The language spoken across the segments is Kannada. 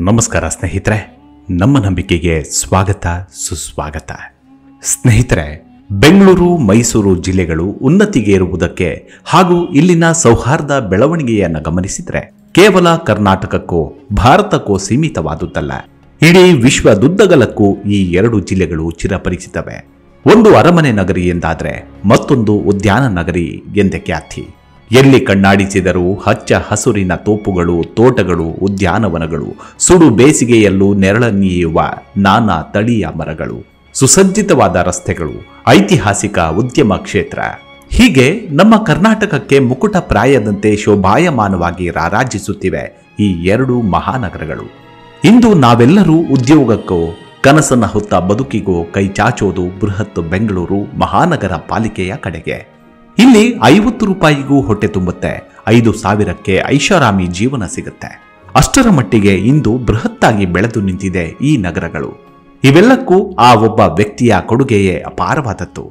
ನಮಸ್ಕಾರ ಸ್ನೇಹಿತರೆ, ನಮ್ಮ ನಂಬಿಕೆಗೆ ಸ್ವಾಗತ ಸುಸ್ವಾಗತ. ಸ್ನೇಹಿತರೆ, ಬೆಂಗಳೂರು ಮೈಸೂರು ಜಿಲ್ಲೆಗಳು ಉನ್ನತಿಗೇರುವುದಕ್ಕೆ ಹಾಗೂ ಇಲ್ಲಿನ ಸೌಹಾರ್ದ ಬೆಳವಣಿಗೆಯನ್ನು ಗಮನಿಸಿದರೆ ಕೇವಲ ಕರ್ನಾಟಕಕ್ಕೋ ಭಾರತಕ್ಕೋ ಸೀಮಿತವಾದುದಲ್ಲ, ಇಡೀ ವಿಶ್ವದುದ್ದಗಲಕ್ಕೂ ಈ ಎರಡು ಜಿಲ್ಲೆಗಳು ಚಿರಪರಿಚಿತವೆ. ಒಂದು ಅರಮನೆ ನಗರಿ ಎಂದಾದರೆ ಮತ್ತೊಂದು ಉದ್ಯಾನ ನಗರಿ ಎಂದೇ ಖ್ಯಾತಿ. ಎಲ್ಲಿ ಕಣ್ಣಾಡಿಸಿದರೂ ಹಚ್ಚ ಹಸುರಿನ ತೋಪುಗಳು, ತೋಟಗಳು, ಉದ್ಯಾನವನಗಳು, ಸುಡು ಬೇಸಿಗೆಯಲ್ಲೂ ನೆರಳನ್ನೀಯುವ ನಾನಾ ತಳಿಯ ಮರಗಳು, ಸುಸಜ್ಜಿತವಾದ ರಸ್ತೆಗಳು, ಐತಿಹಾಸಿಕ ಉದ್ಯಮ ಕ್ಷೇತ್ರ, ಹೀಗೆ ನಮ್ಮ ಕರ್ನಾಟಕಕ್ಕೆ ಮುಕುಟ ಪ್ರಾಯದಂತೆ ಶೋಭಾಯಮಾನವಾಗಿ ರಾರಾಜಿಸುತ್ತಿವೆ ಈ ಎರಡು ಮಹಾನಗರಗಳು. ಇಂದು ನಾವೆಲ್ಲರೂ ಉದ್ಯೋಗಕ್ಕೋ ಕನಸನ್ನ ಹೊತ್ತ ಬದುಕಿಗೋ ಕೈ ಚಾಚೋದು ಬೃಹತ್ ಬೆಂಗಳೂರು ಮಹಾನಗರ ಪಾಲಿಕೆಯ ಕಡೆಗೆ. ಇಲ್ಲಿ 50 ರೂಪಾಯಿಗೂ ಹೊಟ್ಟೆ ತುಂಬುತ್ತೆ, 5,000ಕ್ಕೆ ಐಷಾರಾಮಿ ಜೀವನ ಸಿಗುತ್ತೆ. ಅಷ್ಟರ ಮಟ್ಟಿಗೆ ಇಂದು ಬೃಹತ್ತಾಗಿ ಬೆಳೆದು ನಿಂತಿದೆ ಈ ನಗರಗಳು. ಇವೆಲ್ಲಕ್ಕೂ ಆ ಒಬ್ಬ ವ್ಯಕ್ತಿಯ ಕೊಡುಗೆಯೇ ಅಪಾರವಾದದ್ದು.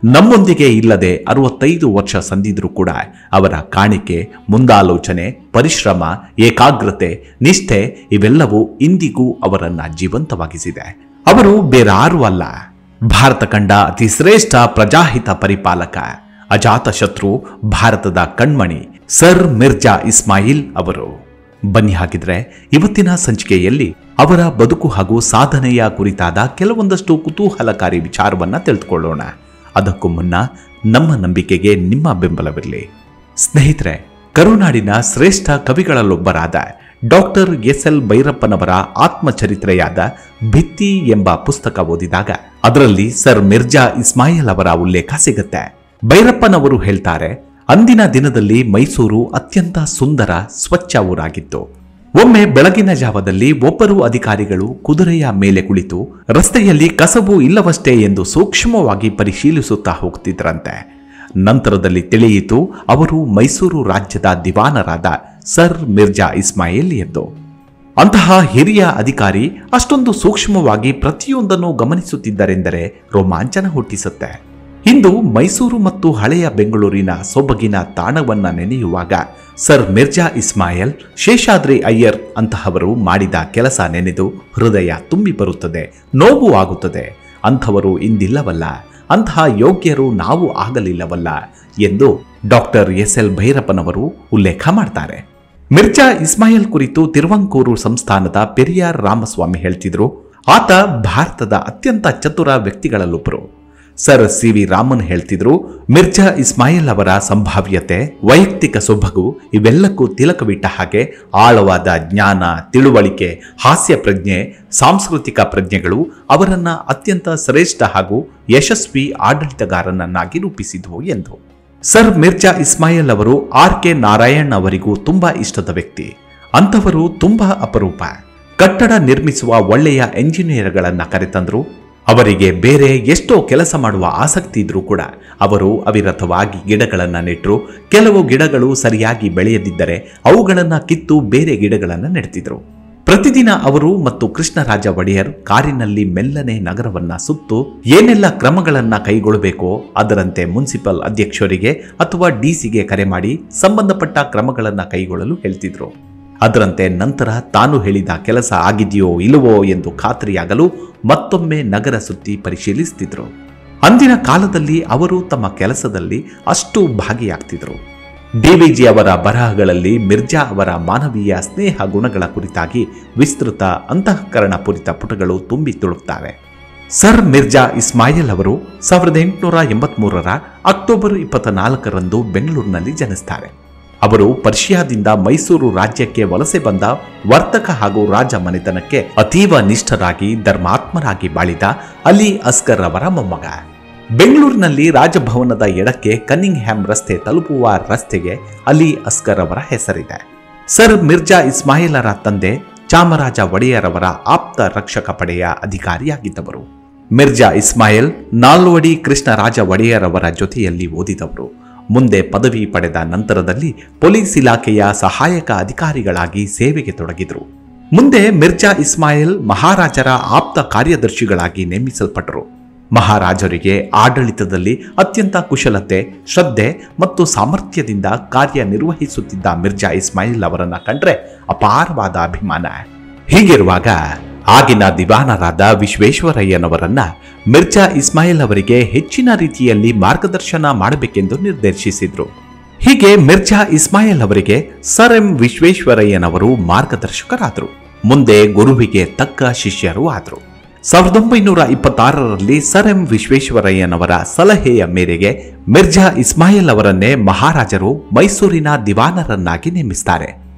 ನಮ್ಮೊಂದಿಗೆ ಇಲ್ಲದೆ 65 ವರ್ಷ ಸಂದಿದ್ರೂ ಕೂಡ ಅವರ ಕಾಣಿಕೆ, ಮುಂದಾಲೋಚನೆ, ಪರಿಶ್ರಮ, ಏಕಾಗ್ರತೆ, ನಿಷ್ಠೆ ಇವೆಲ್ಲವೂ ಇಂದಿಗೂ ಅವರನ್ನ ಜೀವಂತವಾಗಿಸಿದೆ. ಅವರು ಬೇರಾರೂ ಅಲ್ಲ, ಭಾರತ ಕಂಡ ಅತಿ ಶ್ರೇಷ್ಠ ಪ್ರಜಾಹಿತ ಪರಿಪಾಲಕ, ಅಜಾತ ಶತ್ರು, ಭಾರತದ ಕಣ್ಮಣಿ ಸರ್ ಮಿರ್ಜಾ ಇಸ್ಮಾಯಿಲ್ ಅವರು. ಬನ್ನಿ ಹಾಗಿದ್ರೆ ಇವತ್ತಿನ ಸಂಚಿಕೆಯಲ್ಲಿ ಅವರ ಬದುಕು ಹಾಗೂ ಸಾಧನೆಯ ಕುರಿತಾದ ಕೆಲವೊಂದಷ್ಟು ಕುತೂಹಲಕಾರಿ ವಿಚಾರವನ್ನ ತಿಳಿದುಕೊಳ್ಳೋಣ. ಅದಕ್ಕೂ ಮುನ್ನ ನಮ್ಮ ನಂಬಿಕೆಗೆ ನಿಮ್ಮ ಬೆಂಬಲವಿರಲಿ. ಸ್ನೇಹಿತರೆ, ಕರುನಾಡಿನ ಶ್ರೇಷ್ಠ ಕವಿಗಳಲ್ಲೊಬ್ಬರಾದ ಡಾಕ್ಟರ್ SL ಭೈರಪ್ಪನವರ ಆತ್ಮಚರಿತ್ರೆಯಾದ ಭಿತ್ತಿ ಎಂಬ ಪುಸ್ತಕ ಓದಿದಾಗ ಅದರಲ್ಲಿ ಸರ್ ಮಿರ್ಜಾ ಇಸ್ಮಾಯಿಲ್ ಅವರ ಉಲ್ಲೇಖ ಸಿಗುತ್ತೆ. ಭೈರಪ್ಪನವರು ಹೇಳ್ತಾರೆ, ಅಂದಿನ ದಿನದಲ್ಲಿ ಮೈಸೂರು ಅತ್ಯಂತ ಸುಂದರ ಸ್ವಚ್ಛ ಊರಾಗಿತ್ತು. ಒಮ್ಮೆ ಬೆಳಗಿನ ಜಾವದಲ್ಲಿ ಒಬ್ಬರು ಅಧಿಕಾರಿಗಳು ಕುದುರೆಯ ಮೇಲೆ ಕುಳಿತು ರಸ್ತೆಯಲ್ಲಿ ಕಸವು ಇಲ್ಲವಷ್ಟೇ ಎಂದು ಸೂಕ್ಷ್ಮವಾಗಿ ಪರಿಶೀಲಿಸುತ್ತಾ ಹೋಗ್ತಿದ್ರಂತೆ. ನಂತರದಲ್ಲಿ ತಿಳಿಯಿತು ಅವರು ಮೈಸೂರು ರಾಜ್ಯದ ದಿವಾನರಾದ ಸರ್ ಮಿರ್ಜಾ ಇಸ್ಮಾಯಿಲ್ ಎಂದು. ಅಂತಹ ಹಿರಿಯ ಅಧಿಕಾರಿ ಅಷ್ಟೊಂದು ಸೂಕ್ಷ್ಮವಾಗಿ ಪ್ರತಿಯೊಂದನ್ನು ಗಮನಿಸುತ್ತಿದ್ದರೆಂದರೆ ರೋಮಾಂಚನ ಹುಟ್ಟಿಸುತ್ತೆ. ಇಂದು ಮೈಸೂರು ಮತ್ತು ಹಳೆಯ ಬೆಂಗಳೂರಿನ ಸೊಬಗಿನ ತಾಣವನ್ನ ನೆನೆಯುವಾಗ ಸರ್ ಮಿರ್ಜಾ ಇಸ್ಮಾಯಿಲ್, ಶೇಷಾದ್ರಿ ಅಯ್ಯರ್ ಅಂತಹವರು ಮಾಡಿದ ಕೆಲಸ ನೆನೆದು ಹೃದಯ ತುಂಬಿ ಬರುತ್ತದೆ, ನೋವು ಆಗುತ್ತದೆ. ಅಂಥವರು ಇಂದಿಲ್ಲವಲ್ಲ, ಅಂತಹ ಯೋಗ್ಯರು ನಾವು ಆಗಲಿಲ್ಲವಲ್ಲ ಎಂದು ಡಾಕ್ಟರ್ SL ಭೈರಪ್ಪನವರು ಉಲ್ಲೇಖ ಮಾಡ್ತಾರೆ. ಮಿರ್ಜಾ ಇಸ್ಮಾಯಿಲ್ ಕುರಿತು ತಿರುವಂಕೂರು ಸಂಸ್ಥಾನದ ಪೆರಿಯಾರ್ ರಾಮಸ್ವಾಮಿ ಹೇಳ್ತಿದ್ರು, ಆತ ಭಾರತದ ಅತ್ಯಂತ ಚತುರ ವ್ಯಕ್ತಿಗಳಲ್ಲೊಬ್ಬರು. ಸರ್ CV ರಾಮನ್ ಹೇಳ್ತಿದ್ರು, ಮಿರ್ಜಾ ಇಸ್ಮಾಯಿಲ್ ಅವರ ಸಂಭಾವ್ಯತೆ, ವೈಯಕ್ತಿಕ ಸೊಬಗು ಇವೆಲ್ಲಕ್ಕೂ ತಿಲಕವಿಟ್ಟ ಹಾಗೆ ಆಳವಾದ ಜ್ಞಾನ, ತಿಳುವಳಿಕೆ, ಹಾಸ್ಯ ಪ್ರಜ್ಞೆ, ಸಾಂಸ್ಕೃತಿಕ ಪ್ರಜ್ಞೆಗಳು ಅವರನ್ನ ಅತ್ಯಂತ ಶ್ರೇಷ್ಠ ಹಾಗೂ ಯಶಸ್ವಿ ಆಡಳಿತಗಾರನನ್ನಾಗಿ ರೂಪಿಸಿದ್ವು ಎಂದು. ಸರ್ ಮಿರ್ಜಾ ಇಸ್ಮಾಯಿಲ್ ಅವರು RK ನಾರಾಯಣ್ ಅವರಿಗೂ ತುಂಬಾ ಇಷ್ಟದ ವ್ಯಕ್ತಿ. ಅಂಥವರು ತುಂಬಾ ಅಪರೂಪ. ಕಟ್ಟಡ ನಿರ್ಮಿಸುವ ಒಳ್ಳೆಯ ಎಂಜಿನಿಯರ್ಗಳನ್ನ ಕರೆತಂದ್ರು. ಅವರಿಗೆ ಬೇರೆ ಎಷ್ಟೋ ಕೆಲಸ ಮಾಡುವ ಆಸಕ್ತಿ ಇದ್ರೂ ಕೂಡ ಅವರು ಅವಿರತವಾಗಿ ಗಿಡಗಳನ್ನು ನೆಟ್ಟರು. ಕೆಲವು ಗಿಡಗಳು ಸರಿಯಾಗಿ ಬೆಳೆಯದಿದ್ದರೆ ಅವುಗಳನ್ನು ಕಿತ್ತು ಬೇರೆ ಗಿಡಗಳನ್ನು ನೆಡ್ತಿದ್ರು. ಪ್ರತಿದಿನ ಅವರು ಮತ್ತು ಕೃಷ್ಣರಾಜ ಒಡೆಯರ್ ಕಾರಿನಲ್ಲಿ ಮೆಲ್ಲನೆ ನಗರವನ್ನ ಸುತ್ತು ಏನೆಲ್ಲ ಕ್ರಮಗಳನ್ನ ಕೈಗೊಳ್ಳಬೇಕೋ ಅದರಂತೆ ಮುನ್ಸಿಪಲ್ ಅಧ್ಯಕ್ಷರಿಗೆ ಅಥವಾ DCಗೆ ಕರೆ ಮಾಡಿ ಸಂಬಂಧಪಟ್ಟ ಕ್ರಮಗಳನ್ನು ಕೈಗೊಳ್ಳಲು ಹೇಳ್ತಿದ್ರು. ಅದರಂತೆ ನಂತರ ತಾನು ಹೇಳಿದ ಕೆಲಸ ಆಗಿದೆಯೋ ಇಲ್ಲವೋ ಎಂದು ಖಾತ್ರಿಯಾಗಲು ಮತ್ತೊಮ್ಮೆ ನಗರ ಸುತ್ತಿ ಪರಿಶೀಲಿಸುತ್ತಿದ್ರು. ಅಂದಿನ ಕಾಲದಲ್ಲಿ ಅವರು ತಮ್ಮ ಕೆಲಸದಲ್ಲಿ ಅಷ್ಟು ಭಾಗಿಯಾಗ್ತಿದ್ರು. DVG ಅವರ ಬರಹಗಳಲ್ಲಿ ಮಿರ್ಜಾ ಅವರ ಮಾನವೀಯ ಸ್ನೇಹ ಗುಣಗಳ ಕುರಿತಾಗಿ ವಿಸ್ತೃತ ಅಂತಃಕರಣ ಪೂರಿತ ಪುಟಗಳು ತುಂಬಿ ತುಳುಕ್ತಾವೆ. ಸರ್ ಮಿರ್ಜಾ ಇಸ್ಮಾಯಿಲ್ ಅವರು 1883ರ ಅಕ್ಟೋಬರ್ 24ರಂದು ಬೆಂಗಳೂರಿನಲ್ಲಿ ಜನಿಸ್ತಾರೆ. ಅವರು ಪರ್ಷಿಯಾದಿಂದ ಮೈಸೂರು ರಾಜ್ಯಕ್ಕೆ ವಲಸೆ ಬಂದ ವರ್ತಕ ಹಾಗೂ ರಾಜ ಮನೆತನಕ್ಕೆ ಅತೀವ ನಿಷ್ಠರಾಗಿ ಧರ್ಮಾತ್ಮರಾಗಿ ಬಾಳಿದ ಅಲಿ ಅಸ್ಗರ್ ಅವರ ಮೊಮ್ಮಗ. ಬೆಂಗಳೂರಿನಲ್ಲಿ ರಾಜಭವನದ ಎಡಕ್ಕೆ ಕನ್ನಿಂಗ್ಹ್ಯಾಮ್ ರಸ್ತೆ ತಲುಪುವ ರಸ್ತೆಗೆ ಅಲಿ ಅಸ್ಗರ್ ಅವರ ಹೆಸರಿದೆ. ಸರ್ ಮಿರ್ಜಾ ಇಸ್ಮಾಯಿಲರ ತಂದೆ ಚಾಮರಾಜ ಒಡೆಯರ್ ಅವರ ಆಪ್ತ ರಕ್ಷಕ ಪಡೆಯ ಅಧಿಕಾರಿಯಾಗಿದ್ದವರು. ಮಿರ್ಜಾ ಇಸ್ಮಾಯಿಲ್ ನಾಲ್ವಡಿ ಕೃಷ್ಣರಾಜ ಒಡೆಯರ್ ಅವರ ಜೊತೆಯಲ್ಲಿ ಓದಿದವರು. ಮುಂದೆ ಪದವಿ ಪಡೆದ ನಂತರದಲ್ಲಿ ಪೊಲೀಸ್ ಇಲಾಖೆಯ ಸಹಾಯಕ ಅಧಿಕಾರಿಗಳಾಗಿ ಸೇವೆಗೆ ತೊಡಗಿದರು. ಮುಂದೆ ಮಿರ್ಜಾ ಇಸ್ಮಾಯಿಲ್ ಮಹಾರಾಜರ ಆಪ್ತ ಕಾರ್ಯದರ್ಶಿಗಳಾಗಿ ನೇಮಿಸಲ್ಪಟ್ಟರು. ಮಹಾರಾಜರಿಗೆ ಆಡಳಿತದಲ್ಲಿ ಅತ್ಯಂತ ಕುಶಲತೆ, ಶ್ರದ್ಧೆ ಮತ್ತು ಸಾಮರ್ಥ್ಯದಿಂದ ಕಾರ್ಯನಿರ್ವಹಿಸುತ್ತಿದ್ದ ಮಿರ್ಜಾ ಇಸ್ಮಾಯಿಲ್ ಅವರನ್ನ ಕಂಡ್ರೆ ಅಪಾರವಾದ ಅಭಿಮಾನ. ಹೀಗಿರುವಾಗ ಆಗಿನ ದಿವಾನರಾದ ವಿಶ್ವೇಶ್ವರಯ್ಯನವರನ್ನ ಮಿರ್ಜಾ ಇಸ್ಮಾಯಿಲ್ ಅವರಿಗೆ ಹೆಚ್ಚಿನ ರೀತಿಯಲ್ಲಿ ಮಾರ್ಗದರ್ಶನ ಮಾಡಬೇಕೆಂದು ನಿರ್ದೇಶಿಸಿದ್ರು. ಹೀಗೆ ಮಿರ್ಜಾ ಇಸ್ಮಾಯಿಲ್ ಅವರಿಗೆ ಸರ್ ಎಂ ವಿಶ್ವೇಶ್ವರಯ್ಯನವರು ಮಾರ್ಗದರ್ಶಕರಾದರು. ಮುಂದೆ ಗುರುವಿಗೆ ತಕ್ಕ ಶಿಷ್ಯರು ಆದರು. 1926ರಲ್ಲಿ ಸರ್ ಎಂ ವಿಶ್ವೇಶ್ವರಯ್ಯನವರ ಸಲಹೆಯ ಮೇರೆಗೆ ಮಿರ್ಜಾ ಇಸ್ಮಾಯಿಲ್ ಅವರನ್ನೇ ಮಹಾರಾಜರು ಮೈಸೂರಿನ ದಿವಾನರನ್ನಾಗಿ ನೇಮಿಸುತ್ತಾರೆ.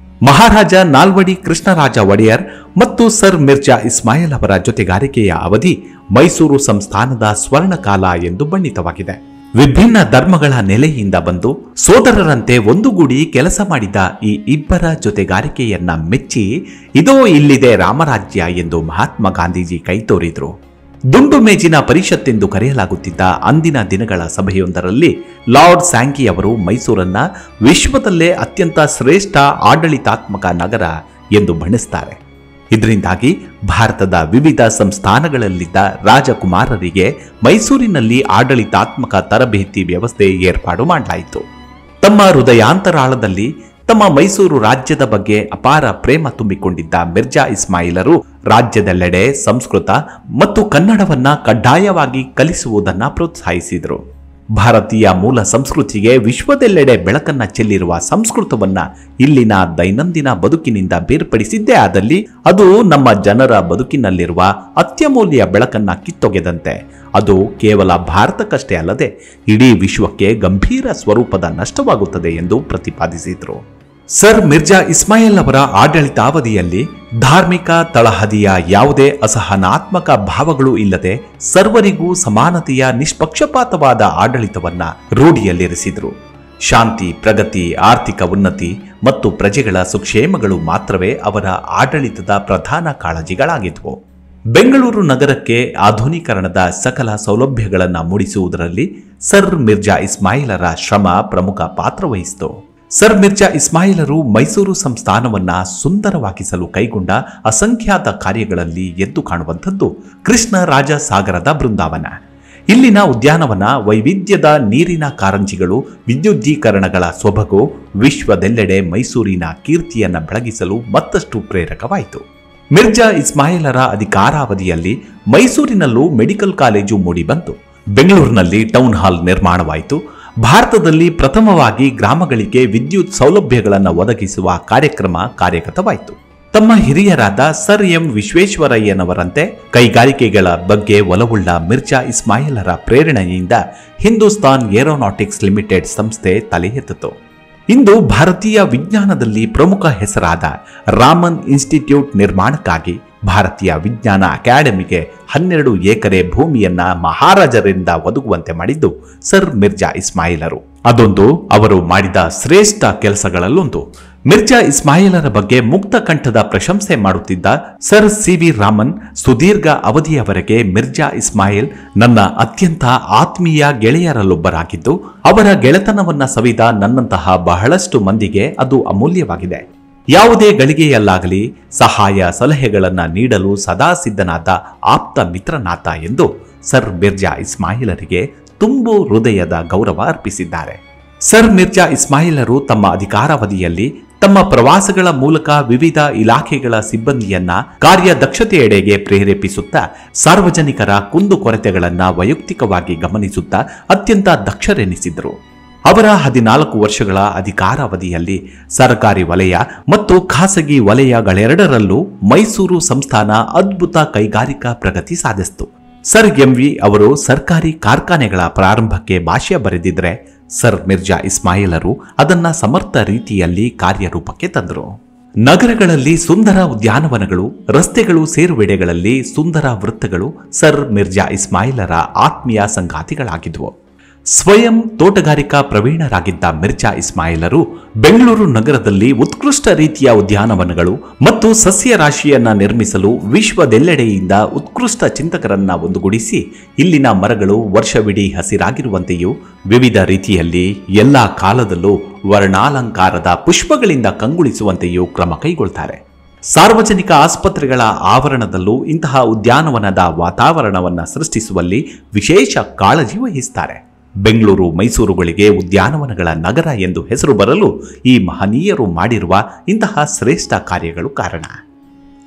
ಮಹಾರಾಜ ನಾಲ್ವಡಿ ಕೃಷ್ಣರಾಜ ಒಡೆಯರ್ ಮತ್ತು ಸರ್ ಮಿರ್ಜಾ ಇಸ್ಮಾಯಿಲ್ ಅವರ ಜೊತೆಗಾರಿಕೆಯ ಅವಧಿ ಮೈಸೂರು ಸಂಸ್ಥಾನದ ಸ್ವರ್ಣಕಾಲ ಎಂದು ಬಣ್ಣಿತವಾಗಿದೆ. ವಿಭಿನ್ನ ಧರ್ಮಗಳ ನೆಲೆಯಿಂದ ಬಂದು ಸೋದರರಂತೆ ಒಂದುಗೂಡಿ ಕೆಲಸ ಮಾಡಿದ ಈ ಇಬ್ಬರ ಜೊತೆಗಾರಿಕೆಯನ್ನ ಮೆಚ್ಚಿ ಇದೋ ಇಲ್ಲಿದೆ ರಾಮರಾಜ್ಯ ಎಂದು ಮಹಾತ್ಮ ಗಾಂಧೀಜಿ ಕೈತೋರಿದ್ರು. ದುಂಡು ಮೇಜಿನ ಪರಿಷತ್ತೆಂದು ಕರೆಯಲಾಗುತ್ತಿದ್ದ ಅಂದಿನ ದಿನಗಳ ಸಭೆಯೊಂದರಲ್ಲಿ ಲಾರ್ಡ್ ಸ್ಯಾಂಕಿ ಅವರು ಮೈಸೂರನ್ನ ವಿಶ್ವದಲ್ಲೇ ಅತ್ಯಂತ ಶ್ರೇಷ್ಠ ಆಡಳಿತಾತ್ಮಕ ನಗರ ಎಂದು ಬಣ್ಣಿಸುತ್ತಾರೆ. ಇದರಿಂದಾಗಿ ಭಾರತದ ವಿವಿಧ ಸಂಸ್ಥಾನಗಳಲ್ಲಿದ್ದ ರಾಜಕುಮಾರರಿಗೆ ಮೈಸೂರಿನಲ್ಲಿ ಆಡಳಿತಾತ್ಮಕ ತರಬೇತಿ ವ್ಯವಸ್ಥೆ ಏರ್ಪಾಡು ಮಾಡಲಾಯಿತು. ತಮ್ಮ ಹೃದಯಾಂತರಾಳದಲ್ಲಿ ತಮ್ಮ ಮೈಸೂರು ರಾಜ್ಯದ ಬಗ್ಗೆ ಅಪಾರ ಪ್ರೇಮ ತುಂಬಿಕೊಂಡಿದ್ದ ಮಿರ್ಜಾ ಇಸ್ಮಾಯಿಲರು ರಾಜ್ಯದೆಲ್ಲೆಡೆ ಸಂಸ್ಕೃತ ಮತ್ತು ಕನ್ನಡವನ್ನ ಕಡ್ಡಾಯವಾಗಿ ಕಲಿಸುವುದನ್ನು ಪ್ರೋತ್ಸಾಹಿಸಿದರು. ಭಾರತೀಯ ಮೂಲ ಸಂಸ್ಕೃತಿಗೆ ವಿಶ್ವದೆಲ್ಲೆಡೆ ಬೆಳಕನ್ನ ಚೆಲ್ಲಿರುವ ಸಂಸ್ಕೃತವನ್ನ ಇಲ್ಲಿನ ದೈನಂದಿನ ಬದುಕಿನಿಂದ ಬೇರ್ಪಡಿಸಿದ್ದೇ ಆದಲ್ಲಿ ಅದು ನಮ್ಮ ಜನರ ಬದುಕಿನಲ್ಲಿರುವ ಅತ್ಯಮೂಲ್ಯ ಬೆಳಕನ್ನ ಕಿತ್ತೊಗೆದಂತೆ. ಅದು ಕೇವಲ ಭಾರತಕ್ಕಷ್ಟೇ ಅಲ್ಲದೆ ಇಡೀ ವಿಶ್ವಕ್ಕೆ ಗಂಭೀರ ಸ್ವರೂಪದ ನಷ್ಟವಾಗುತ್ತದೆ ಎಂದು ಪ್ರತಿಪಾದಿಸಿದರು. ಸರ್ ಮಿರ್ಜಾ ಇಸ್ಮಾಯಿಲ್ ಅವರ ಆಡಳಿತಾವಧಿಯಲ್ಲಿ ಧಾರ್ಮಿಕ ತಳಹದಿಯ ಯಾವುದೇ ಅಸಹನಾತ್ಮಕ ಭಾವಗಳು ಇಲ್ಲದೆ ಸರ್ವರಿಗೂ ಸಮಾನತೆಯ ನಿಷ್ಪಕ್ಷಪಾತವಾದ ಆಡಳಿತವನ್ನ ರೂಢಿಯಲ್ಲಿರಿಸಿದರು. ಶಾಂತಿ, ಪ್ರಗತಿ, ಆರ್ಥಿಕ ಉನ್ನತಿ ಮತ್ತು ಪ್ರಜೆಗಳ ಸುಕ್ಷೇಮಗಳು ಮಾತ್ರವೇ ಅವರ ಆಡಳಿತದ ಪ್ರಧಾನ ಕಾಳಜಿಗಳಾಗಿದ್ವು. ಬೆಂಗಳೂರು ನಗರಕ್ಕೆ ಆಧುನೀಕರಣದ ಸಕಲ ಸೌಲಭ್ಯಗಳನ್ನು ಮೂಡಿಸುವುದರಲ್ಲಿ ಸರ್ ಮಿರ್ಜಾ ಇಸ್ಮಾಯಿಲರ ಶ್ರಮ ಪ್ರಮುಖ ಪಾತ್ರ ವಹಿಸಿತು. ಸರ್ ಮಿರ್ಜಾ ಇಸ್ಮಾಯಿಲರು ಮೈಸೂರು ಸಂಸ್ಥಾನವನ್ನ ಸುಂದರವಾಗಿಸಲು ಕೈಗೊಂಡ ಅಸಂಖ್ಯಾತ ಕಾರ್ಯಗಳಲ್ಲಿ ಎದ್ದು ಕಾಣುವಂಥದ್ದು ಕೃಷ್ಣ ರಾಜ ಸಾಗರದ ಬೃಂದಾವನ. ಇಲ್ಲಿನ ಉದ್ಯಾನವನ ವೈವಿಧ್ಯದ ನೀರಿನ ಕಾರಂಜಿಗಳು, ವಿದ್ಯುದ್ದೀಕರಣಗಳ ಸೊಬಗು ವಿಶ್ವದೆಲ್ಲೆಡೆ ಮೈಸೂರಿನ ಕೀರ್ತಿಯನ್ನು ಬೆಳಗಿಸಲು ಮತ್ತಷ್ಟು ಪ್ರೇರಕವಾಯಿತು. ಮಿರ್ಜಾ ಇಸ್ಮಾಯಿಲರ ಅಧಿಕಾರಾವಧಿಯಲ್ಲಿ ಮೈಸೂರಿನಲ್ಲೂ ಮೆಡಿಕಲ್ ಕಾಲೇಜು ಮೂಡಿಬಂತು. ಬೆಂಗಳೂರಿನಲ್ಲಿ ಟೌನ್ ಹಾಲ್ ನಿರ್ಮಾಣವಾಯಿತು. ಭಾರತದಲ್ಲಿ ಪ್ರಥಮವಾಗಿ ಗ್ರಾಮಗಳಿಗೆ ವಿದ್ಯುತ್ ಸೌಲಭ್ಯಗಳನ್ನು ಒದಗಿಸುವ ಕಾರ್ಯಕ್ರಮ ಕಾರ್ಯಗತವಾಯಿತು. ತಮ್ಮ ಹಿರಿಯರಾದ ಸರ್ ಎಂ ವಿಶ್ವೇಶ್ವರಯ್ಯನವರಂತೆ ಕೈಗಾರಿಕೆಗಳ ಬಗ್ಗೆ ಒಲವುಳ್ಳ ಮಿರ್ಜಾ ಇಸ್ಮಾಯಿಲರ ಪ್ರೇರಣೆಯಿಂದ ಹಿಂದೂಸ್ತಾನ್ ಏರೋನಾಟಿಕ್ಸ್ ಲಿಮಿಟೆಡ್ ಸಂಸ್ಥೆ ತಲೆ ಎತ್ತಿತು. ಇಂದು ಭಾರತೀಯ ವಿಜ್ಞಾನದಲ್ಲಿ ಪ್ರಮುಖ ಹೆಸರಾದ ರಾಮನ್ ಇನ್ಸ್ಟಿಟ್ಯೂಟ್ ನಿರ್ಮಾಣಕ್ಕಾಗಿ ಭಾರತೀಯ ವಿಜ್ಞಾನ ಅಕಾಡೆಮಿಗೆ 12 ಎಕರೆ ಭೂಮಿಯನ್ನ ಮಹಾರಾಜರಿಂದ ಒದಗುವಂತೆ ಮಾಡಿದ್ದು ಸರ್ ಮಿರ್ಜಾ ಇಸ್ಮಾಯಿಲರು. ಅದೊಂದು ಅವರು ಮಾಡಿದ ಶ್ರೇಷ್ಠ ಕೆಲಸಗಳಲ್ಲೊಂದು. ಮಿರ್ಜಾ ಇಸ್ಮಾಯಿಲರ ಬಗ್ಗೆ ಮುಕ್ತ ಕಂಠದ ಪ್ರಶಂಸೆ ಮಾಡುತ್ತಿದ್ದ ಸರ್ ಸಿ.ವಿ. ರಾಮನ್ ಸುದೀರ್ಘ ಅವಧಿಯವರೆಗೆ ಮಿರ್ಜಾ ಇಸ್ಮಾಯಿಲ್ ನನ್ನ ಅತ್ಯಂತ ಆತ್ಮೀಯ ಗೆಳೆಯರಲ್ಲೊಬ್ಬರಾಗಿದ್ದು ಅವರ ಗೆಳೆತನವನ್ನ ಸವಿದ ನನ್ನಂತಹ ಬಹಳಷ್ಟು ಮಂದಿಗೆ ಅದು ಅಮೂಲ್ಯವಾಗಿದೆ. ಯಾವುದೇ ಗಳಿಗೆಯಲ್ಲಾಗಲಿ ಸಹಾಯ ಸಲಹೆಗಳನ್ನ ನೀಡಲು ಸದಾ ಸಿದ್ಧನಾದ ಆಪ್ತ ಮಿತ್ರನಾಥ ಎಂದು ಸರ್ ಮಿರ್ಜಾ ಇಸ್ಮಾಯಿಲರಿಗೆ ತುಂಬು ಹೃದಯದ ಗೌರವ ಅರ್ಪಿಸಿದ್ದಾರೆ. ಸರ್ ಮಿರ್ಜಾ ಇಸ್ಮಾಯಿಲರು ತಮ್ಮ ಅಧಿಕಾರಾವಧಿಯಲ್ಲಿ ತಮ್ಮ ಪ್ರವಾಸಗಳ ಮೂಲಕ ವಿವಿಧ ಇಲಾಖೆಗಳ ಸಿಬ್ಬಂದಿಯನ್ನ ಕಾರ್ಯದಕ್ಷತೆಯೆಡೆಗೆ ಪ್ರೇರೇಪಿಸುತ್ತಾ ಸಾರ್ವಜನಿಕರ ಕುಂದುಕೊರತೆಗಳನ್ನ ವೈಯಕ್ತಿಕವಾಗಿ ಗಮನಿಸುತ್ತಾ ಅತ್ಯಂತ ದಕ್ಷರೆನಿಸಿದರು. ಅವರ 14 ವರ್ಷಗಳ ಅಧಿಕಾರಾವಧಿಯಲ್ಲಿ ಸರ್ಕಾರಿ ವಲಯ ಮತ್ತು ಖಾಸಗಿ ವಲಯಗಳೆರಡರಲ್ಲೂ ಮೈಸೂರು ಸಂಸ್ಥಾನ ಅದ್ಭುತ ಕೈಗಾರಿಕಾ ಪ್ರಗತಿ ಸಾಧಿಸಿತು. ಸರ್ ಎಂವಿ ಅವರು ಸರ್ಕಾರಿ ಕಾರ್ಖಾನೆಗಳ ಪ್ರಾರಂಭಕ್ಕೆ ಭಾಷ್ಯ ಬರೆದಿದ್ರೆ ಸರ್ ಮಿರ್ಜಾ ಇಸ್ಮಾಯಿಲರು ಅದನ್ನ ಸಮರ್ಥ ರೀತಿಯಲ್ಲಿ ಕಾರ್ಯರೂಪಕ್ಕೆ ತಂದರು. ನಗರಗಳಲ್ಲಿ ಸುಂದರ ಉದ್ಯಾನವನಗಳು, ರಸ್ತೆಗಳು ಸೇರುವೆಡೆಗಳಲ್ಲಿ ಸುಂದರ ವೃತ್ತಗಳು ಸರ್ ಮಿರ್ಜಾ ಇಸ್ಮಾಯಿಲರ ಆತ್ಮೀಯ ಸಂಗಾತಿಗಳಾಗಿದ್ವು. ಸ್ವಯಂ ತೋಟಗಾರಿಕಾ ಪ್ರವೀಣರಾಗಿದ್ದ ಮಿರ್ಜಾ ಇಸ್ಮಾಯಿಲರು ಬೆಂಗಳೂರು ನಗರದಲ್ಲಿ ಉತ್ಕೃಷ್ಟ ರೀತಿಯ ಉದ್ಯಾನವನಗಳು ಮತ್ತು ಸಸ್ಯ ರಾಶಿಯನ್ನ ನಿರ್ಮಿಸಲು ವಿಶ್ವದೆಲ್ಲೆಡೆಯಿಂದ ಉತ್ಕೃಷ್ಟ ಚಿಂತಕರನ್ನ ಒಂದುಗೂಡಿಸಿ ಇಲ್ಲಿನ ಮರಗಳು ವರ್ಷವಿಡೀ ಹಸಿರಾಗಿರುವಂತೆಯೂ ವಿವಿಧ ರೀತಿಯಲ್ಲಿ ಎಲ್ಲಾ ಕಾಲದಲ್ಲೂ ವರ್ಣಾಲಂಕಾರದ ಪುಷ್ಪಗಳಿಂದ ಕಂಗೊಳಿಸುವಂತೆಯೂ ಕ್ರಮ ಕೈಗೊಳ್ತಾರೆ. ಸಾರ್ವಜನಿಕ ಆಸ್ಪತ್ರೆಗಳ ಆವರಣದಲ್ಲೂ ಇಂತಹ ಉದ್ಯಾನವನದ ವಾತಾವರಣವನ್ನ ಸೃಷ್ಟಿಸುವಲ್ಲಿ ವಿಶೇಷ ಕಾಳಜಿ ವಹಿಸುತ್ತಾರೆ. ಬೆಂಗಳೂರು ಮೈಸೂರುಗಳಿಗೆ ಉದ್ಯಾನವನಗಳ ನಗರ ಎಂದು ಹೆಸರು ಬರಲು ಈ ಮಹನೀಯರು ಮಾಡಿರುವ ಇಂತಹ ಶ್ರೇಷ್ಠ ಕಾರ್ಯಗಳು ಕಾರಣ.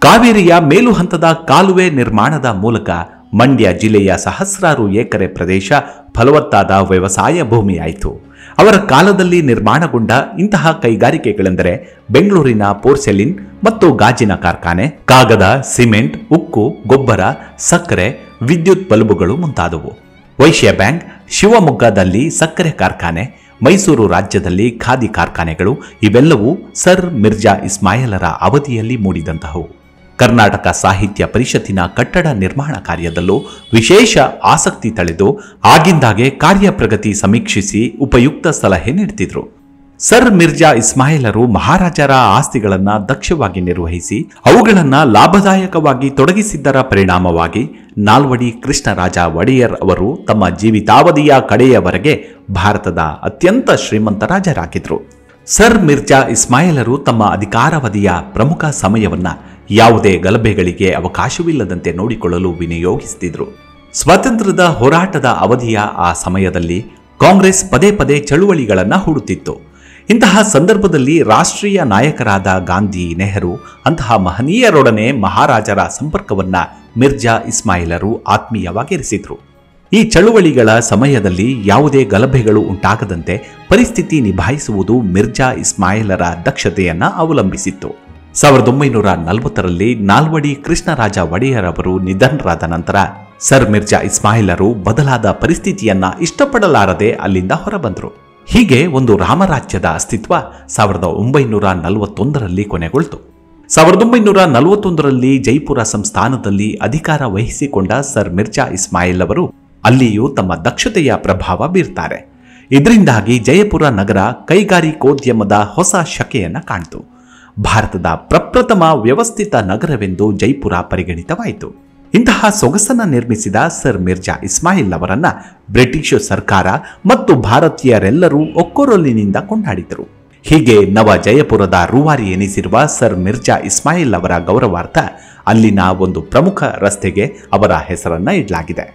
ಕಾವೇರಿಯ ಮೇಲು ಹಂತದ ಕಾಲುವೆ ನಿರ್ಮಾಣದ ಮೂಲಕ ಮಂಡ್ಯ ಜಿಲ್ಲೆಯ ಸಹಸ್ರಾರು ಎಕರೆ ಪ್ರದೇಶ ಫಲವತ್ತಾದ ವ್ಯವಸಾಯ ಭೂಮಿಯಾಯಿತು. ಅವರ ಕಾಲದಲ್ಲಿ ನಿರ್ಮಾಣಗೊಂಡ ಇಂತಹ ಕೈಗಾರಿಕೆಗಳೆಂದರೆ ಬೆಂಗಳೂರಿನ ಪೋರ್ಸೆಲಿನ್ ಮತ್ತು ಗಾಜಿನ ಕಾರ್ಖಾನೆ, ಕಾಗದ, ಸಿಮೆಂಟ್, ಉಕ್ಕು, ಗೊಬ್ಬರ, ಸಕ್ಕರೆ, ವಿದ್ಯುತ್ ಬಲ್ಬುಗಳು ಮುಂತಾದವು. ವೈಶ್ಯ ಬ್ಯಾಂಕ್, ಶಿವಮೊಗ್ಗದಲ್ಲಿ ಸಕ್ಕರೆ ಕಾರ್ಖಾನೆ, ಮೈಸೂರು ರಾಜ್ಯದಲ್ಲಿ ಖಾದಿ ಕಾರ್ಖಾನೆಗಳು ಇವೆಲ್ಲವೂ ಸರ್ ಮಿರ್ಜಾ ಇಸ್ಮಾಯಿಲರ ಅವಧಿಯಲ್ಲಿ ಮೂಡಿದಂತಹವು. ಕರ್ನಾಟಕ ಸಾಹಿತ್ಯ ಪರಿಷತ್ತಿನ ಕಟ್ಟಡ ನಿರ್ಮಾಣ ಕಾರ್ಯದಲ್ಲೂ ವಿಶೇಷ ಆಸಕ್ತಿ ತಳೆದು ಆಗಿಂದಾಗೆ ಕಾರ್ಯಪ್ರಗತಿ ಸಮೀಕ್ಷಿಸಿ ಉಪಯುಕ್ತ ಸಲಹೆ ನೀಡುತ್ತಿದ್ರು. ಸರ್ ಮಿರ್ಜಾ ಇಸ್ಮಾಯಿಲರು ಮಹಾರಾಜರ ಆಸ್ತಿಗಳನ್ನು ದಕ್ಷವಾಗಿ ನಿರ್ವಹಿಸಿ ಅವುಗಳನ್ನು ಲಾಭದಾಯಕವಾಗಿ ತೊಡಗಿಸಿದ್ದರ ಪರಿಣಾಮವಾಗಿ ನಾಲ್ವಡಿ ಕೃಷ್ಣರಾಜ ಒಡೆಯರ್ ಅವರು ತಮ್ಮ ಜೀವಿತಾವಧಿಯ ಕಡೆಯವರೆಗೆ ಭಾರತದ ಅತ್ಯಂತ ಶ್ರೀಮಂತ ರಾಜರಾಗಿದ್ರು. ಸರ್ ಮಿರ್ಜಾ ಇಸ್ಮಾಯಿಲರು ತಮ್ಮ ಅಧಿಕಾರಾವಧಿಯ ಪ್ರಮುಖ ಸಮಯವನ್ನ ಯಾವುದೇ ಗಲಭೆಗಳಿಗೆ ಅವಕಾಶವಿಲ್ಲದಂತೆ ನೋಡಿಕೊಳ್ಳಲು ವಿನಿಯೋಗಿಸುತ್ತಿದ್ರು. ಸ್ವಾತಂತ್ರ್ಯದ ಹೋರಾಟದ ಅವಧಿಯ ಆ ಸಮಯದಲ್ಲಿ ಕಾಂಗ್ರೆಸ್ ಪದೇ ಪದೇ ಚಳುವಳಿಗಳನ್ನು ಹೂಡುತ್ತಿತ್ತು. ಇಂತಹ ಸಂದರ್ಭದಲ್ಲಿ ರಾಷ್ಟ್ರೀಯ ನಾಯಕರಾದ ಗಾಂಧಿ, ನೆಹರು ಅಂತಹ ಮಹನೀಯರೊಡನೆ ಮಹಾರಾಜರ ಸಂಪರ್ಕವನ್ನ ಮಿರ್ಜಾ ಇಸ್ಮಾಯಿಲರು ಆತ್ಮೀಯವಾಗಿರಿಸಿದ್ರು. ಈ ಚಳುವಳಿಗಳ ಸಮಯದಲ್ಲಿ ಯಾವುದೇ ಗಲಭೆಗಳು ಉಂಟಾಗದಂತೆ ಪರಿಸ್ಥಿತಿ ನಿಭಾಯಿಸುವುದು ಮಿರ್ಜಾ ಇಸ್ಮಾಯಿಲರ ದಕ್ಷತೆಯನ್ನ ಅವಲಂಬಿಸಿತ್ತು. 1940ರಲ್ಲಿ ನಾಲ್ವಡಿ ಕೃಷ್ಣರಾಜ ಒಡೆಯರ್ ಅವರು ನಿಧನರಾದ ನಂತರ ಸರ್ ಮಿರ್ಜಾ ಇಸ್ಮಾಯಿಲರು ಬದಲಾದ ಪರಿಸ್ಥಿತಿಯನ್ನ ಇಷ್ಟಪಡಲಾರದೆ ಅಲ್ಲಿಂದ ಹೊರಬಂದರು. ಹೀಗೆ ಒಂದು ರಾಮರಾಜ್ಯದ ಅಸ್ತಿತ್ವ 1941ರಲ್ಲಿ ಕೊನೆಗೊಳ್ತು. 1941ರಲ್ಲಿ ಜೈಪುರ ಸಂಸ್ಥಾನದಲ್ಲಿ ಅಧಿಕಾರ ವಹಿಸಿಕೊಂಡ ಸರ್ ಮಿರ್ಜಾ ಇಸ್ಮಾಯಿಲ್ ಅವರು ಅಲ್ಲಿಯೂ ತಮ್ಮ ದಕ್ಷತೆಯ ಪ್ರಭಾವ ಬೀರ್ತಾರೆ. ಇದರಿಂದಾಗಿ ಜಯಪುರ ನಗರ ಕೈಗಾರಿಕೋದ್ಯಮದ ಹೊಸ ಶಕೆಯನ್ನ ಕಾಣ್ತು. ಭಾರತದ ಪ್ರಪ್ರಥಮ ವ್ಯವಸ್ಥಿತ ನಗರವೆಂದು ಜೈಪುರ ಪರಿಗಣಿತವಾಯಿತು. ಇಂತಹ ಸೊಗಸನ್ನು ನಿರ್ಮಿಸಿದ ಸರ್ ಮಿರ್ಜಾ ಇಸ್ಮಾಯಿಲ್ ಅವರನ್ನ ಬ್ರಿಟಿಷ್ ಸರ್ಕಾರ ಮತ್ತು ಭಾರತೀಯರೆಲ್ಲರೂ ಒಕ್ಕೊರಲಿನಿಂದ ಕೊಂಡಾಡಿದರು. ಹೀಗೆ ನವ ಜಯಪುರದ ರೂವಾರಿ ಎನಿಸಿರುವ ಸರ್ ಮಿರ್ಜಾ ಇಸ್ಮಾಯಿಲ್ ಅವರ ಗೌರವಾರ್ಥ ಅಲ್ಲಿನ ಒಂದು ಪ್ರಮುಖ ರಸ್ತೆಗೆ ಅವರ ಹೆಸರನ್ನ ಇಡಲಾಗಿದೆ.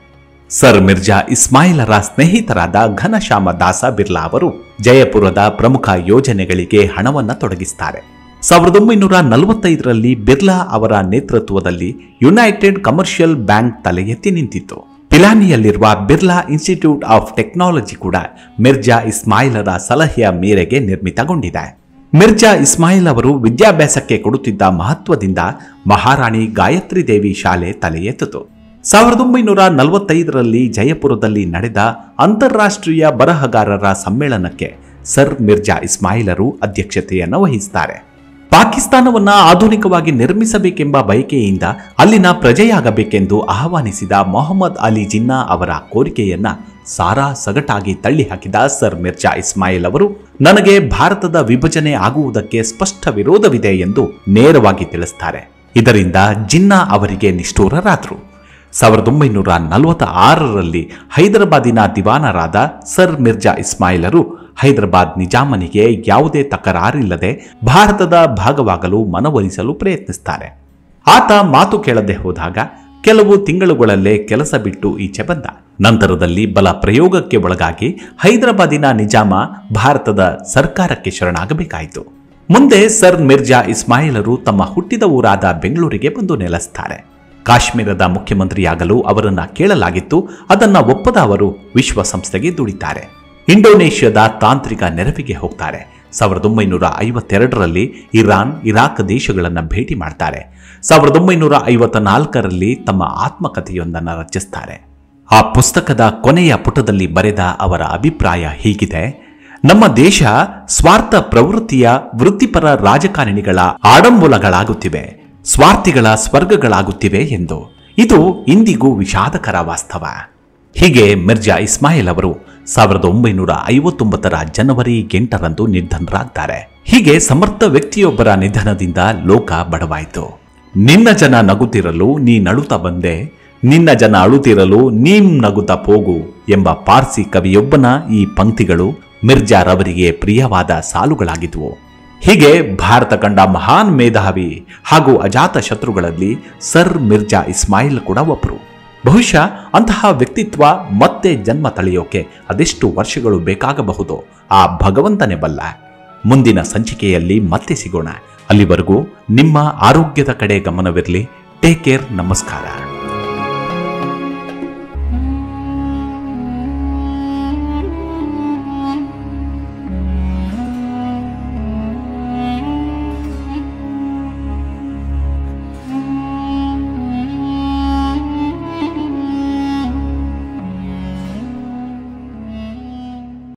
ಸರ್ ಮಿರ್ಜಾ ಇಸ್ಮಾಯಿಲರ ಸ್ನೇಹಿತರಾದ ಘನಶ್ಯಾಮ ದಾಸ ಬಿರ್ಲಾ ಅವರು ಜಯಪುರದ ಪ್ರಮುಖ ಯೋಜನೆಗಳಿಗೆ ಹಣವನ್ನು ತೊಡಗಿಸ್ತಾರೆ. 1945ರಲ್ಲಿ ಬಿರ್ಲಾ ಅವರ ನೇತೃತ್ವದಲ್ಲಿ ಯುನೈಟೆಡ್ ಕಮರ್ಷಿಯಲ್ ಬ್ಯಾಂಕ್ ತಲೆ ಎತ್ತಿ ನಿಂತಿತ್ತು. ಪಿಲಾನಿಯಲ್ಲಿರುವ ಬಿರ್ಲಾ ಇನ್ಸ್ಟಿಟ್ಯೂಟ್ ಆಫ್ ಟೆಕ್ನಾಲಜಿ ಕೂಡ ಮಿರ್ಜಾ ಇಸ್ಮಾಯಿಲರ ಸಲಹೆಯ ಮೇರೆಗೆ ನಿರ್ಮಿತಗೊಂಡಿದೆ. ಮಿರ್ಜಾ ಇಸ್ಮಾಯಿಲ್ ಅವರು ವಿದ್ಯಾಭ್ಯಾಸಕ್ಕೆ ಕೊಡುತ್ತಿದ್ದ ಮಹತ್ವದಿಂದ ಮಹಾರಾಣಿ ಗಾಯತ್ರಿ ದೇವಿ ಶಾಲೆ ತಲೆ ಎತ್ತಿತು. 1945ರಲ್ಲಿ ಜಯಪುರದಲ್ಲಿ ನಡೆದ ಅಂತಾರಾಷ್ಟ್ರೀಯ ಬರಹಗಾರರ ಸಮ್ಮೇಳನಕ್ಕೆ ಸರ್ ಮಿರ್ಜಾ ಇಸ್ಮಾಯಿಲರು ಅಧ್ಯಕ್ಷತೆಯನ್ನು ವಹಿಸುತ್ತಾರೆ. ಪಾಕಿಸ್ತಾನವನ್ನ ಆಧುನಿಕವಾಗಿ ನಿರ್ಮಿಸಬೇಕೆಂಬ ಬಯಕೆಯಿಂದ ಅಲ್ಲಿನ ಪ್ರಜೆಯಾಗಬೇಕೆಂದು ಆಹ್ವಾನಿಸಿದ ಮೊಹಮ್ಮದ್ ಅಲಿ ಜಿನ್ನಾ ಅವರ ಕೋರಿಕೆಯನ್ನ ಸಾರಾ ಸಗಟಾಗಿ ತಳ್ಳಿಹಾಕಿದ ಸರ್ ಮಿರ್ಜಾ ಇಸ್ಮಾಯಿಲ್ ಅವರು ನನಗೆ ಭಾರತದ ವಿಭಜನೆ ಆಗುವುದಕ್ಕೆ ಸ್ಪಷ್ಟ ವಿರೋಧವಿದೆ ಎಂದು ನೇರವಾಗಿ ತಿಳಿಸುತ್ತಾರೆ. ಇದರಿಂದ ಜಿನ್ನಾ ಅವರಿಗೆ ನಿಷ್ಠೂರರಾದರು. 1946ರಲ್ಲಿ ಹೈದರಾಬಾದಿನ ದಿವಾನರಾದ ಸರ್ ಮಿರ್ಜಾ ಇಸ್ಮಾಯಿಲರು ಹೈದರಾಬಾದ್ ನಿಜಾಮನಿಗೆ ಯಾವುದೇ ತಕರಾರಿಲ್ಲದೆ ಭಾರತದ ಭಾಗವಾಗಲು ಮನವೊಲಿಸಲು ಪ್ರಯತ್ನಿಸುತ್ತಾರೆ. ಆತ ಮಾತು ಕೇಳದೆ ಹೋದಾಗ ಕೆಲವು ತಿಂಗಳುಗಳಲ್ಲೇ ಕೆಲಸ ಬಿಟ್ಟು ಈಚೆ ಬಂದ. ನಂತರದಲ್ಲಿ ಬಲ ಪ್ರಯೋಗಕ್ಕೆ ಒಳಗಾಗಿ ಹೈದರಾಬಾದಿನ ನಿಜಾಮ ಭಾರತದ ಸರ್ಕಾರಕ್ಕೆ ಶರಣಾಗಬೇಕಾಯಿತು. ಮುಂದೆ ಸರ್ ಮಿರ್ಜಾ ಇಸ್ಮಾಯಿಲರು ತಮ್ಮ ಹುಟ್ಟಿದ ಊರಾದ ಬೆಂಗಳೂರಿಗೆ ಬಂದು ನೆಲೆಸುತ್ತಾರೆ. ಕಾಶ್ಮೀರದ ಮುಖ್ಯಮಂತ್ರಿಯಾಗಲು ಅವರನ್ನ ಕೇಳಲಾಗಿತ್ತು. ಅದನ್ನ ಒಪ್ಪದ ಅವರು ವಿಶ್ವಸಂಸ್ಥೆಗೆ ದುಡಿತಾರೆ. ಇಂಡೋನೇಷ್ಯಾದ ತಾಂತ್ರಿಕ ನೆರವಿಗೆ ಹೋಗ್ತಾರೆ. 1952ರಲ್ಲಿ ಇರಾನ್, ಇರಾಕ್ ದೇಶಗಳನ್ನು ಭೇಟಿ ಮಾಡ್ತಾರೆ. 1954ರಲ್ಲಿ ತಮ್ಮ ಆತ್ಮಕಥೆಯೊಂದನ್ನು ರಚಿಸ್ತಾರೆ. ಆ ಪುಸ್ತಕದ ಕೊನೆಯ ಪುಟದಲ್ಲಿ ಬರೆದ ಅವರ ಅಭಿಪ್ರಾಯ ಹೀಗಿದೆ: ನಮ್ಮ ದೇಶ ಸ್ವಾರ್ಥ ಪ್ರವೃತ್ತಿಯ ವೃತ್ತಿಪರ ರಾಜಕಾರಣಿಗಳ ಆಡಂಬುಲಗಳಾಗುತ್ತಿವೆ, ಸ್ವಾರ್ಥಿಗಳ ಸ್ವರ್ಗಗಳಾಗುತ್ತಿವೆ ಎಂದು. ಇದು ಇಂದಿಗೂ ವಿಷಾದಕರ ವಾಸ್ತವ. ಹೀಗೆ ಮಿರ್ಜಾ ಇಸ್ಮಾಯಿಲ್ ಅವರು 1959ರ ಜನವರಿ 8ರಂದು ನಿಧನರಾಗ್ತಾರೆ. ಹೀಗೆ ಸಮರ್ಥ ವ್ಯಕ್ತಿಯೊಬ್ಬರ ನಿಧನದಿಂದ ಲೋಕ ಬಡವಾಯಿತು. ನಿನ್ನ ಜನ ನಗುತ್ತಿರಲು ನೀ ನಳುತ್ತಾ ಬಂದೆ, ನಿನ್ನ ಜನ ಅಳುತ್ತಿರಲು ನೀಂ ನಗುತ್ತಾ ಹೋಗು ಎಂಬ ಪಾರ್ಸಿ ಕವಿಯೊಬ್ಬನ ಈ ಪಂಕ್ತಿಗಳು ಮಿರ್ಜಾರವರಿಗೆ ಪ್ರಿಯವಾದ ಸಾಲುಗಳಾಗಿದ್ವು. ಹೀಗೆ ಭಾರತ ಕಂಡ ಮಹಾನ್ ಮೇಧಾವಿ ಹಾಗೂ ಅಜಾತ ಶತ್ರುಗಳಲ್ಲಿ ಸರ್ ಮಿರ್ಜಾ ಇಸ್ಮಾಯಿಲ್ ಕೂಡ ಒಬ್ಬರು. ಬಹುಶಃ ಅಂತಹ ವ್ಯಕ್ತಿತ್ವ ಮತ್ತೆ ಜನ್ಮ ತಳೆಯೋಕೆ ಅದೆಷ್ಟು ವರ್ಷಗಳು ಬೇಕಾಗಬಹುದೋ ಆ ಭಗವಂತನೇ ಬಲ್ಲ. ಮುಂದಿನ ಸಂಚಿಕೆಯಲ್ಲಿ ಮತ್ತೆ ಸಿಗೋಣ. ಅಲ್ಲಿವರೆಗೂ ನಿಮ್ಮ ಆರೋಗ್ಯದ ಕಡೆ ಗಮನವಿರಲಿ. Take care. ನಮಸ್ಕಾರ.